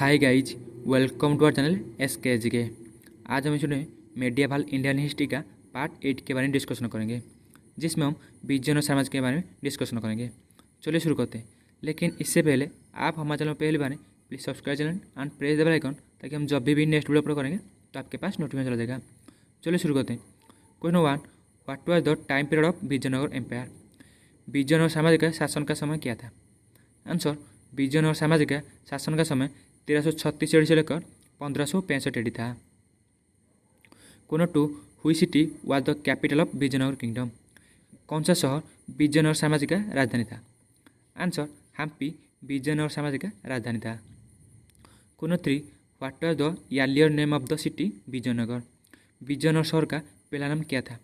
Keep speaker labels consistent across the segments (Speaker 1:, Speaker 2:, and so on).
Speaker 1: Hi guys, welcome to our channel S K. आज हम सुने मेडिएवल इंडियन हिस्ट्री का पार्ट 8 के बारे में डिस्कशन करेंगे, जिसमें हम विजयन और समाज के बारे में डिस्कशन करेंगे। चलिए शुरू करते हैं। लेकिन इससे पहले आप हमारे चैनल पहली बार please subscribe channel and press the bell icon, ताकि हम जब भी नेक्स्ट वीडियो अपलोड करेंगे तो आपके पास नोटिफिकेशन चला जाएगा। चलिए शुरू करते हैं। Question 1, what was the time period of Vijayanagara empire? Vijayanagara साम्राज्य का शासन का समय क्या था? आंसर, विजयनगर साम्राज्य का शासन का समय 1336 एडी से लेकर 1565 एडी था। Question 2, which city was the capital of Vijayanagar kingdom? कौन सा शहर विजयनगर साम्राज्य का राजधानी था? आंसर, हम्पी विजयनगर साम्राज्य का राजधानी था। Question 3, what was the earlier name of the city Vijayanagara? Vijayanagara शहर का पहला नाम क्या था?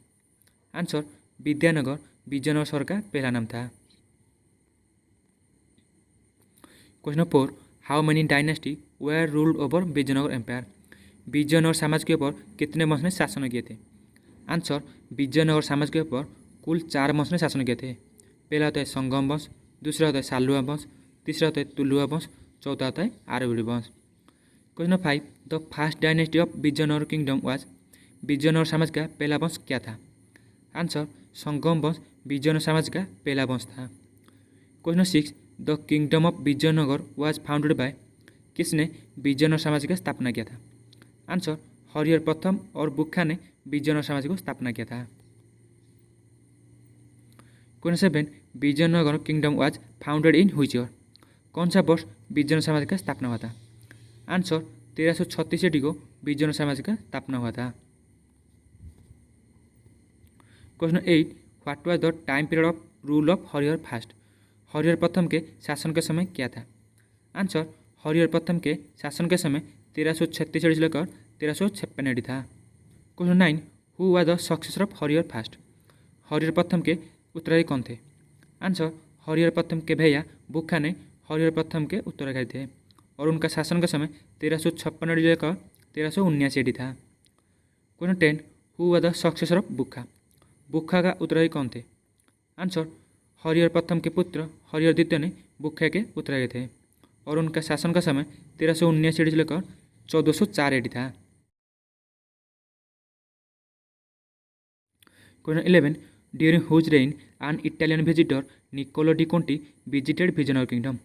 Speaker 1: आंसर, विद्यानगर विजयनगर शहर का पहला नाम था। Question 4, how many dynasty were ruled over Vijayanagara empire? Vijayanagara साम्राज्य के ऊपर कितने वंश ने शासन किए थे? आंसर, विजयनगर साम्राज्य के ऊपर कुल 4 वंश ने शासन किए थे। पहला होता है संगम वंश, दूसरा होता है सालुआ वंश, तीसरा होता है तुलुआ वंश, चौथा होता है आरवली वंश। Question 5, the first dynasty of Vijayanagar kingdom was? Vijayanagara साम्राज्य का पहला वंश क्या था? आंसर, संगम वंश विजयनगर साम्राज्य का पहला वंश था। Question 6, the kingdom of Vijayanagara was founded by? किसने विजयनगर साम्राज्य की स्थापना किया था? आंसर, हरिहर प्रथम और बुक्खा ने विजयनगर साम्राज्य को स्थापना किया था। Question 7, Vijayanagara kingdom was founded in which year? कौन सा वर्ष विजयनगर साम्राज्य का स्थापना हुआ था? आंसर, 1336 एडी को विजयनगर साम्राज्य का स्थापना हुआ था। Question 8, what was the time period of rule of Harihar first? Harihar प्रथम के शासन का समय क्या था? आंसर, हरिहर प्रथम के शासन के समय 1336 एडी से लेकर 1356 एडी था। Question 9, who was the successor of Harihar first? Harihar प्रथम के उत्तराधिकारी कौन थे? आंसर, हरिहर प्रथम के भैया बुक्खा ने हरिहर प्रथम के उत्तराधिकारी थे और उनका शासन का समय 1356 एडी लेकर 1379 एडी था। Question 10, who was the successor of Bukka? Bukka का उत्तराधिकारी कौन थे? आंसर, हरिहर प्रथम के पुत्र हरिहर द्वितीय ने बुक्खा के उत्तराधिकारी थे और उनका शासन का समय 1379 एडी से लेकर 1404 एडी था। Question 11, during whose reign an Italian visitor Niccolo de Conti visited Vijayanagar kingdom?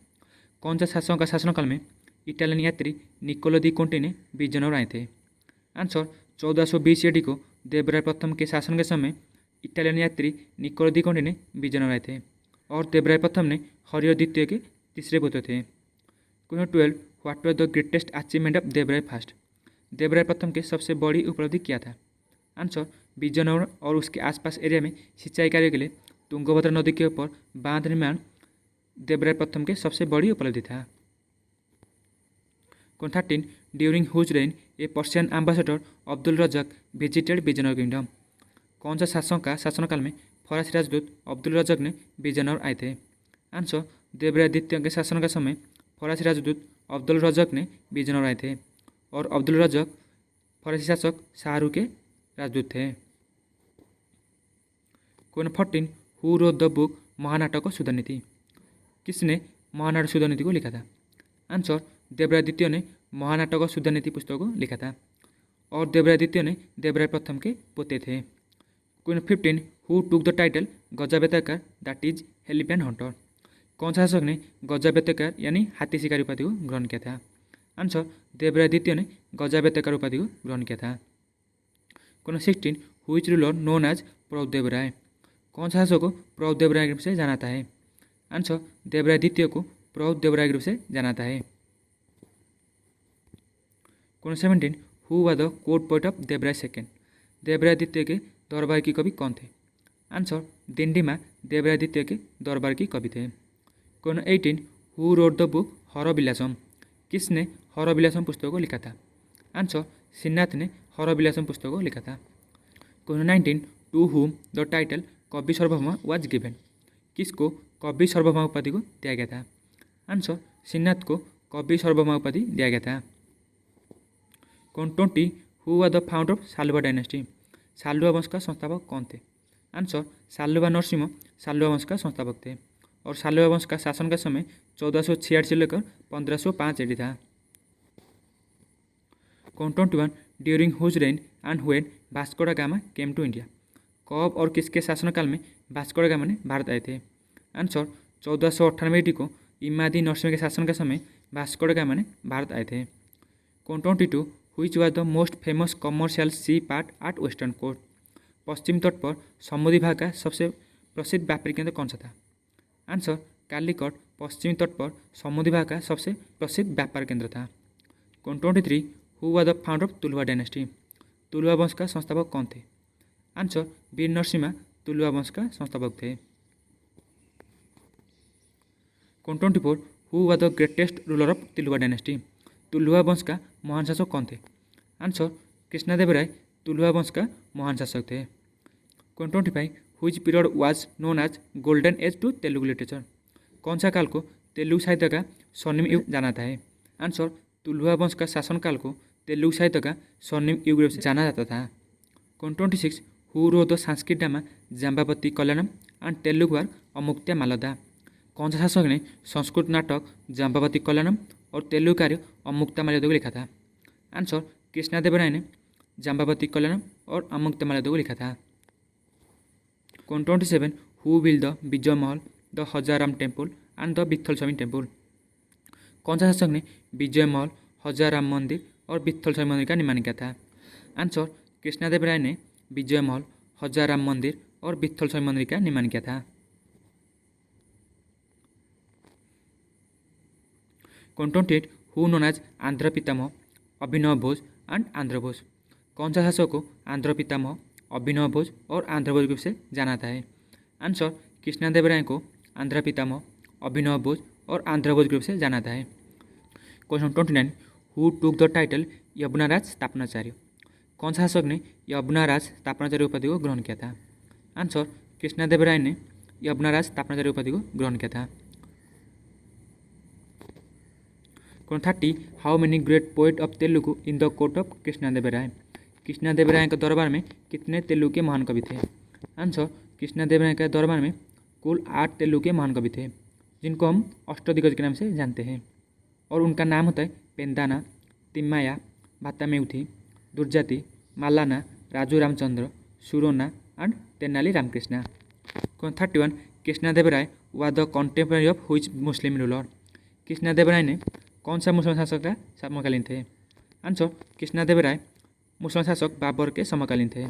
Speaker 1: कौन सा शासकों का शासनकाल में इटालियन यात्री निकोलो दी कोंटी ने विजयनगर आए थे? आंसर, 1420 एडी को देवराय प्रथम के शासन के समय इटालियन यात्री निकोलो दी कोंटी ने विजयनगर आए थे और देवराय प्रथम ने हरिहर द्वितीय के तीसरे पुत्र थे। Question 12, what was the greatest achievement of Devaraya first? Devaraya प्रथम के सबसे बड़ी उपलब्धि क्या था? आंसर, विजयनगर और उसके आसपास एरिया में सिंचाई कार्य के लिए तुंगभद्रा नदी के ऊपर बांध निर्माण देवराय प्रथम के सबसे बड़ी उपलब्धि था। Question 13, during whose reign a Persian ambassador Abdul Razzaq visited Vijayanagar kingdom? कौन सा शासक का शासनकाल में फरासी राजदूत अब्दुल रज़ाक ने विजयनगर आए थे? आंसर, देवराय द्वितीय के शासन का समय फरासी राजदूत अब्दुल रज़ाक ने विजयनगर आए थे और अब्दुल रज़ाक फरासी शासक शाहरुख के राजदूत थे। Question 14, who wrote the book Mahanatak Sudharniti? किसने महानाटक सुधरनीति को लिखा था? आंसर, देवराय द्वितीय ने महानाटक सुधरनीति पुस्तक को लिखा था और देवराय द्वितीय ने देवराय प्रथम के पोते थे। Question 15, who took the title Gajabetekar that is elephant hunter? कौन सा शासक ने गजाबेतकार यानी हाथी शिकारी उपाधि को ग्रहण किया था? आंसर, देवराय द्वितीय ने गजाबेतकार उपाधि को ग्रहण किया था। Question 16, which ruler known as Praudhadevaraya? कौन सा शासक को प्रौदेवराय के रूप से जाना है? आंसर, देवराय द्वितीय को प्रौदेवराय के रूप से जाना है। Question 17, who was the court poet of Devaraya second? Devaraya द्वितीय के दरबार की कवि कौन थे? आंसर, दिंडीमा देवराय द्वितीय के दरबार की कवि थे। Question 18, who wrote the book Haravilasam? किसने हरविलासम पुस्तक को लिखा था? आंसर, श्रीनाथ ने हरविलासम पुस्तक को लिखा था। Question 19, to whom the title Kavi Sarvabhauma was given? किसको कवि सार्वभौम उपाधि को दिया गया था? आंसर, श्रीनाथ को कवि सार्वभौम उपाधि दिया गया था। Question 20, who was the founder of Saluva dynasty? Saluva वंश का संस्थापक कौन थे? आंसर, सालुआ नरसिंह सालुआ वंश का संस्थापक थे और सालुआ वंश का शासन का समय 1486 से लेकर 1505 एडी था। Question 21 during whose reign and when Vasco da Gama came to India. कब और किसके शासनकाल में वास्को दा गामा ने भारत आए थे। आंसर 1498 को इमादी नरसिम्हा के शासन के समय वास्को दा गामा ने भारत आए थे। Question 22 which was the most famous commercial sea port at western coast. पश्चिम तट पर समुद्री भाग का सबसे प्रसिद्ध व्यापारिक केंद्र कौन सा था। आंसर कालीकट पश्चिमी तट पर समुद्री भाग का सबसे प्रसिद्ध व्यापार केंद्र था। Question 23 who was the founder of Tuluva dynasty. Tuluva वंश का संस्थापक कौन थे। आंसर वीर नरसिम्हा तुलुवा वंश का संस्थापक थे। Question 24 who was the greatest ruler of Tuluva dynasty. Tuluva वंश का महान शासक कौन थे। आंसर कृष्णदेवराय तुलुवा वंश का महान शासक थे। Question 25 which period was known as golden age to Telugu literature. कौन सा काल को तेलुगु साहित्य का स्वर्णिम युग जाना जाता है। आंसर तुलुवा वंश का शासनकाल को तेलुगु साहित्य का स्वर्णिम युग से जाना जाता था। Question 26 who wrote the Sanskrit drama Jambavati Kalyanam and Telugu are Amuktamalyada. कौन सा शासक ने संस्कृत नाटक जाम्बावती कल्याणम और तेलुगु कार्य अमुक्ता माल्यदा को लिखा था। आंसर कृष्णदेवराय ने जाम्बावती कल्याणम और अमुक्ता माल्यदा को लिखा था। Question 27 who built the Vijay Mahal the Hazaram temple and the Vitthal Swami temple. कौन सा शासक ने विजय महल हजाराम मंदिर और विट्ठल स्वामी मंदिर का निर्माण किया था। आंसर कृष्णदेवराय ने विजय महल हजाराम मंदिर और विट्ठल स्वामी मंदिर का निर्माण किया था। Question 28 who known as Andhra Pitamah Abhinav Bhoj and Andhra Bhoj. कौन सा शासक को आंध्र पितामह अभिनव भोज और आंध्र भोज के रूप से जाना जाता है। आंसर कृष्णदेवराय को आंध्र पितामह अभिनव भोज और आंध्र भोज के रूप से जाना जाता है। Question 29 who took the title Yamunaraj Sthapanacharya. कौन सा शासक ने यमुनाराज स्थापनाचार्य उपाधि को ग्रहण किया था। आंसर कृष्णदेवराय ने यमुनाराज स्थापनाचार्य उपाधि को ग्रहण किया था। Question 30 how many great poet of Telugu in the court of Krishnadevaraya. Krishnadevaraya के दरबार में कितने तेलुगु के महान कवि थे। आंसर कृष्णदेवराय के दरबार में कुल 8 तेलुगु के महान कवि थे जिनको हम अष्टदिग्गज के नाम से जानते हैं और उनका नाम होता है Peddana, Timmaya, Bhattumurthy, Dhurjati, Mallana, Raju Ramachandra, Surana and Tenali Ramakrishna. Question 31 Krishnadevaraya was the contemporary of which Muslim ruler. Krishnadevaraya ने कौन सा मुसलमान शासक का समकालीन थे। आंसर कृष्णदेवराय मुसलमान शासक बाबर के समकालीन थे।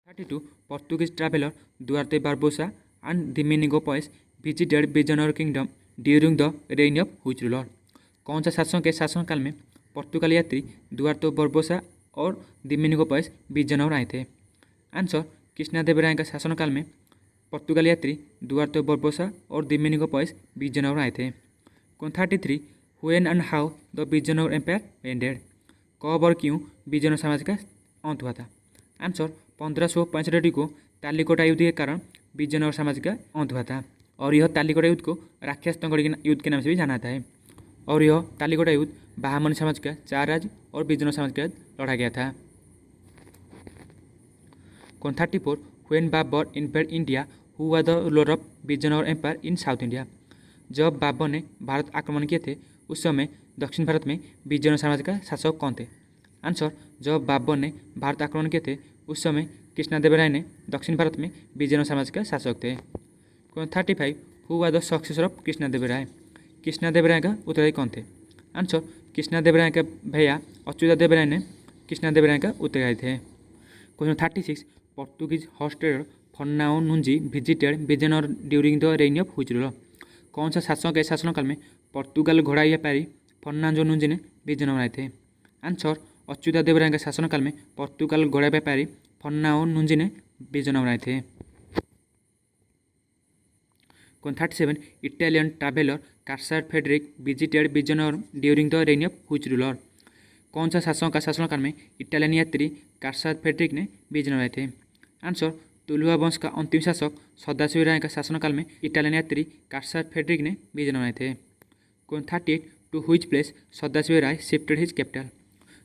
Speaker 1: 32 Portuguese traveller Duarte Barbosa and Domingo Paes visited Vijayanagar kingdom during the reign of which ruler. कौन सा शासक के शासनकाल में पोर्तुगाली यात्री दुआर्ते बारबोसा और दिमिनिगो पॉइस विजयनगर आए थे। आंसर कृष्णदेवराय का शासनकाल में पोर्तुगाली यात्री दुआर्ते बारबोसा और दिमिनिगो पॉइस विजयनगर आए थे। 33 when and how the Vijayanagara empire ended. कब और क्यों विजयनगर साम्राज्य का अंत हुआ था। आंसर 1565 को तालिकोटा युद्ध के कारण विजयनगर साम्राज्य का अंत हुआ था और यह तालिकोटा युद्ध को राक्षसतंगड़ युद्ध के नाम से भी जाना जाता है और यह तालिकोटा युद्ध बाहमनी साम्राज्य का 4 राज्य और विजयनगर साम्राज्य का लड़ा गया था। 34 when Babur invaded India who was the ruler of Vijayanagara empire in south India. जब बाबर ने भारत आक्रमण किए थे उस समय दक्षिण भारत में विजयनगर साम्राज्य का शासक कौन थे। आंसर जब बाबर ने भारत आक्रमण किए थे उस समय कृष्णदेवराय ने दक्षिण भारत में विजयनगर साम्राज्य का शासक थे। 35 who was the successor of Krishnadevaraya. Krishnadevaraya का उत्तराधिकारी कौन थे। आंसर कृष्णदेवराय के भैया अच्युतदेवराय ने कृष्णदेवराय का उत्तराधिकारी थे। Question 36 Portuguese horse trader Fernao Nuniz visited Vijayanagar during the reign of which ruler. कौन सा शासक के शासनकाल में पोर्तुगाल घोड़ा व्यापारी फर्नांडो नुंजी ने विजयनगर आए थे। आंसर अच्युतदेवराय के शासनकाल में पोर्तुगाल घोड़ा व्यापारी फर्नाओ नुंजी ने विजयनगर आए थे। 37 Italian traveller Caesar Frederick visited Vijayanagar during the reign of which ruler. कौन सा शासक का शासनकाल में इटालियन यात्री कार्सार फेडरिक ने विजयनगर आए थे। आंसर तुलुवा वंश का अंतिम शासक सदाशिव राय का शासनकाल में इटालियन यात्री कार्सार फेडरिक ने विजयनगर आए थे। 38 to which place Sadashiv Rai shifted his capital.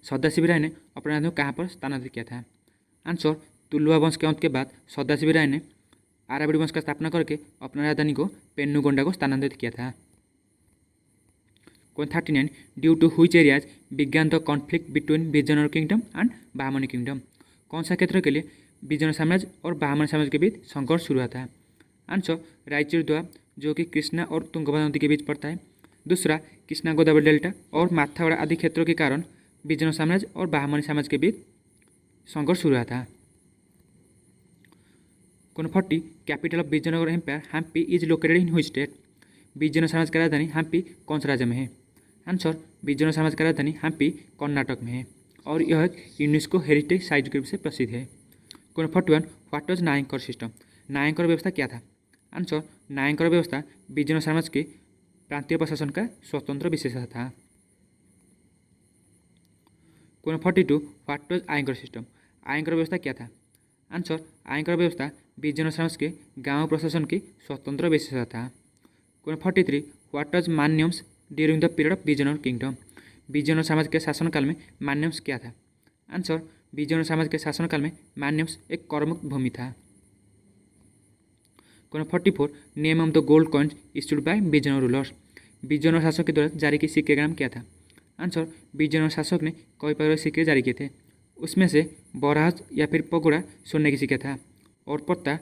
Speaker 1: Sadashiv Rai ने अपना राजधानी कहाँ पर स्थानांतरित किया था। आंसर तुलुवा वंश के अंत के बाद सदाशिव राय ने आरावड़ी वंश का स्थापना करके अपना राजधानी को पेन्नुगोंडा को स्थानांतरित किया था। Question 39 due to which areas began the conflict between Vijayanagar kingdom and Bahmani kingdom. कौन सा क्षेत्र के लिए विजयनगर साम्राज्य और बाहमनी साम्राज्य के बीच संघर्ष शुरू हुआ था? आंसर रायचूर द्वार, जो कि कृष्णा और तुंगभद्रा नदी के बीच पड़ता है। दूसरा कृष्णा गोदावरी डेल्टा और माथावाड़ा आदि क्षेत्रों के कारण विजयनगर साम्राज्य और बाहमनी साम्राज्य के बीच संघर्ष शुरू हुआ था। Question 40 capital of Vijayanagara empire Hampi is located in which state? Vijayanagara साम्राज्य का राजधानी हम्पी कौन सा राज्य में है? आंसर विजयनगर साम्राज्य का राजधानी हम्पी कर्नाटक में है और यह एक यूनेस्को हेरिटेज साइट के रूप से प्रसिद्ध है। Question 41 what was Nayankar system? Nayankar व्यवस्था क्या था? आंसर नायंकर व्यवस्था विजयनगर साम्राज्य के प्रांतीय प्रशासन का स्वतंत्र विशेषता था। Question 42 what was Ayankar system? Ayankar व्यवस्था क्या था? आंसर आयंकर व्यवस्था विजयनगर साम्राज्य के गांव प्रशासन की स्वतंत्र विशेषता था। Question 43 what was Manyams during the period of Vijayanagar kingdom? Vijayanagar साम्राज्य के शासनकाल में मान्यम्स क्या था? आंसर विजयनगर साम्राज्य के शासनकाल में मान्यम्स एक करमुक्त भूमि था। Question 44 name of the gold coins issued by Vijayanagara rulers? Vijayanagara शासक के द्वारा जारी किए सिक्के का नाम क्या था? आंसर विजयनगर शासक ने कई प्रकार के सिक्के जारी किए थे। उसमें से बराज या फिर पगोड़ा सोने की सिक्का था और पत्ता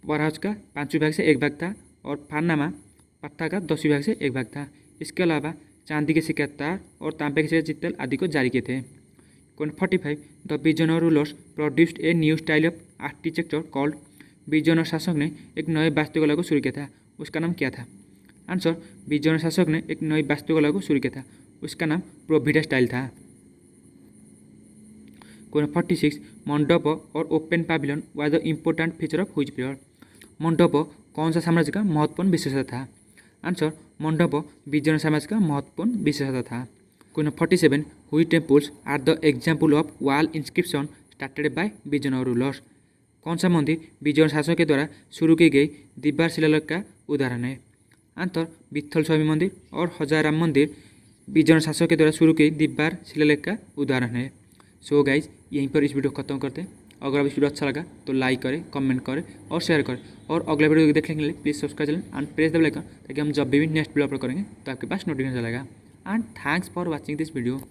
Speaker 1: बराज का 5 भाग से 1 भाग था और फारनामा पत्ता का 10 भाग से 1 भाग था। इसके अलावा चांदी के सिक्के तार और तांबे के सिक्के चित्तल आदि को जारी किए थे। Question 45 the Vijayanagara rulers produced a new style of architecture called? Vijayanagara शासक ने एक नए वास्तुकला को शुरू किया था, उसका नाम क्या था? आंसर विजयनगर शासक ने एक नई वास्तुकला को शुरू किया था, उसका नाम प्रोविडा स्टाइल था। क्वेश्चन 46 मंडप और open pavilion was the important feature of which period? मंडप कौन सा साम्राज्य का महत्वपूर्ण विशेषता था? आंसर मंडप विजयनगर साम्राज्य का महत्वपूर्ण विशेषता था। Question 47 which temples are the example of wall inscription started by Vijayanagara rulers? कौन सा मंदिर विजयनगर शासक के द्वारा शुरू की गई दीवार शिलालेख का उदाहरण है? आंसर विट्ठल स्वामी मंदिर और हजाराम मंदिर विजयनगर शासक के द्वारा शुरू की दीवार शिलालेख का उदाहरण है। सो गाइज यहीं पर इस वीडियो को खत्म करते हैं। अगर आपको इस वीडियो अच्छा लगा तो लाइक करें, कमेंट करें और शेयर करें और अगले वीडियो देखने के लिए please subscribe channel and press the bell icon ताकि हम जब भी नेक्स्ट वीडियो अपलोड करेंगे तो आपके पास नोटिफिकेशन चलेगा। And thanks for watching this video.